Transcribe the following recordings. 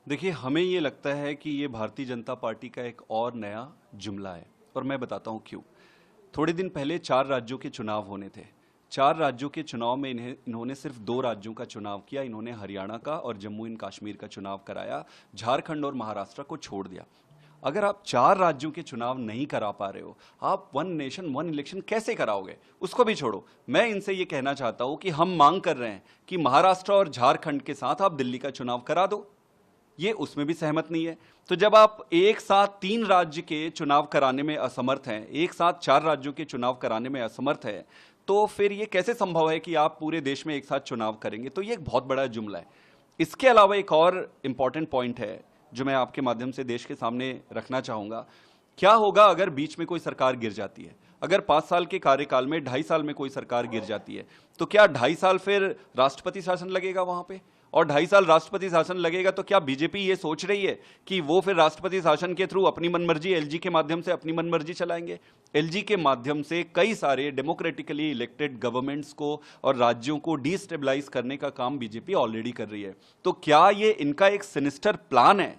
देखिए, हमें ये लगता है कि ये भारतीय जनता पार्टी का एक और नया जुमला है और मैं बताता हूँ क्यों। थोड़े दिन पहले 4 राज्यों के चुनाव होने थे। 4 राज्यों के चुनाव में इन्होंने सिर्फ 2 राज्यों का चुनाव किया। इन्होंने हरियाणा का और जम्मू एंड कश्मीर का चुनाव कराया, झारखंड और महाराष्ट्र को छोड़ दिया। अगर आप 4 राज्यों के चुनाव नहीं करा पा रहे हो, आप वन नेशन वन इलेक्शन कैसे कराओगे? उसको भी छोड़ो, मैं इनसे ये कहना चाहता हूं कि हम मांग कर रहे हैं कि महाराष्ट्र और झारखंड के साथ आप दिल्ली का चुनाव करा दो। ये उसमें भी सहमत नहीं है। तो जब आप एक साथ 3 राज्य के चुनाव कराने में असमर्थ हैं, एक साथ 4 राज्यों के चुनाव कराने में असमर्थ है, तो फिर ये कैसे संभव है कि आप पूरे देश में एक साथ चुनाव करेंगे? तो ये एक बहुत बड़ा जुमला है। इसके अलावा एक और इंपॉर्टेंट पॉइंट है जो मैं आपके माध्यम से देश के सामने रखना चाहूंगा। क्या होगा अगर बीच में कोई सरकार गिर जाती है? अगर 5 साल के कार्यकाल में 2.5 साल में कोई सरकार गिर जाती है, तो क्या 2.5 साल फिर राष्ट्रपति शासन लगेगा वहां पे? और 2.5 साल राष्ट्रपति शासन लगेगा तो क्या बीजेपी ये सोच रही है कि वो फिर राष्ट्रपति शासन के थ्रू अपनी मनमर्जी एलजी के माध्यम से अपनी मनमर्जी चलाएंगे? एलजी के माध्यम से कई सारे डेमोक्रेटिकली इलेक्टेड गवर्नमेंट्स को और राज्यों को डिस्टेबलाइज करने का काम बीजेपी ऑलरेडी कर रही है। तो क्या ये इनका एक सिनिस्टर प्लान है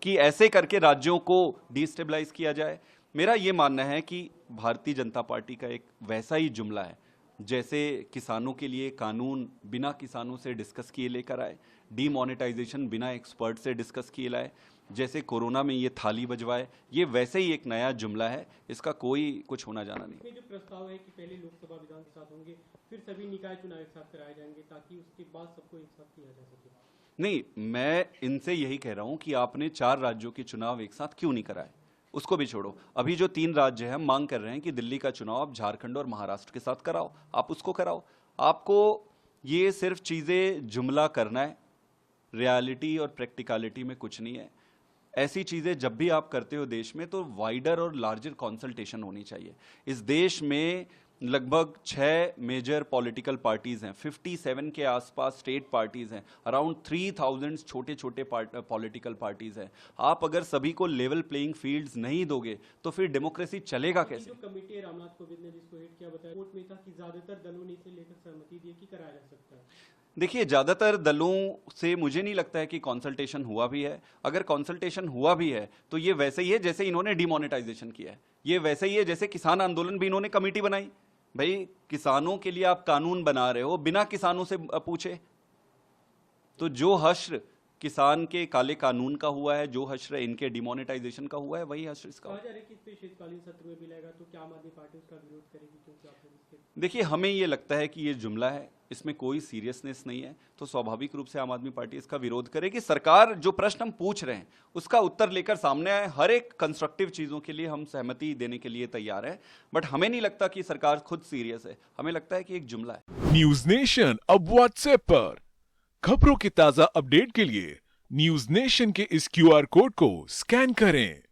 कि ऐसे करके राज्यों को डिस्टेबलाइज किया जाए? मेरा यह मानना है कि भारतीय जनता पार्टी का एक वैसा ही जुमला है जैसे किसानों के लिए कानून बिना किसानों से डिस्कस किए लेकर आए, डीमोनेटाइजेशन बिना एक्सपर्ट से डिस्कस किए लाए, जैसे कोरोना में ये थाली बजवाए, ये वैसे ही एक नया जुमला है। इसका कोई कुछ होना जाना नहीं। जो प्रस्ताव है कि पहले लोकसभा विधान के साथ होंगे, फिर सभी निकाय चुनाव एक साथ कराए जाएंगे ताकि उसके बाद सबको एक साथ किया जा सके। नहीं, मैं इनसे यही कह रहा हूं कि आपने 4 राज्यों के चुनाव एक साथ क्यों नहीं कराए? उसको भी छोड़ो, अभी जो 3 राज्य हैं हम मांग कर रहे हैं कि दिल्ली का चुनाव आप झारखंड और महाराष्ट्र के साथ कराओ, आप उसको कराओ। आपको ये सिर्फ चीजें जुमला करना है, रियलिटी और प्रैक्टिकलिटी में कुछ नहीं है। ऐसी चीजें जब भी आप करते हो देश में, तो वाइडर और लार्जर कंसल्टेशन होनी चाहिए। इस देश में लगभग 6 मेजर पॉलिटिकल पार्टीज हैं, 57 के आसपास स्टेट पार्टीज हैं, अराउंड 3000 छोटे छोटे पॉलिटिकल पार्टीज हैं। आप अगर सभी को लेवल प्लेइंग फील्ड्स नहीं दोगे तो फिर डेमोक्रेसी चलेगा कैसे? जो कमेटी है रामनाथ कोविंद ने जिसको हेड किया, बताया कोर्ट में था कि ज्यादातर दलों ने इसे लेकर सहमति दी कि कराया जा सकता है। देखिए, ज्यादातर दलों से मुझे नहीं लगता है कि कंसल्टेशन हुआ भी है। अगर कंसल्टेशन हुआ भी है तो ये वैसे ही है जैसे इन्होंने डिमोनेटाइजेशन किया है। ये वैसे ही है जैसे किसान आंदोलन भी इन्होंने कमेटी बनाई। भाई, किसानों के लिए आप कानून बना रहे हो बिना किसानों से पूछे। तो जो हश्र किसान के काले कानून का हुआ है, जो हश्र इनके डिमोनेटाइजेशन का हुआ है, वही हश्र इसका हुआ है। कहा जा रहा है कि इस पे शीतकालीन सत्र में भी लगेगा, तो क्या आम आदमी पार्टी उसका विरोध करेगी? क्योंकि आप देखिए, हमें ये लगता है कि ये जुमला है, इसमें कोई सीरियसनेस नहीं है, तो स्वाभाविक रूप से आम आदमी पार्टी इसका विरोध करेगी। सरकार जो प्रश्न हम पूछ रहे हैं उसका उत्तर लेकर सामने आए। हर एक कंस्ट्रक्टिव चीजों के लिए हम सहमति देने के लिए तैयार है, बट हमें नहीं लगता कि सरकार खुद सीरियस है। हमें लगता है कि एक जुमला है। न्यूज नेशन अब व्हाट्सएप पर खबरों की ताजा अपडेट के लिए न्यूज नेशन के इस क्यूआर कोड को स्कैन करें।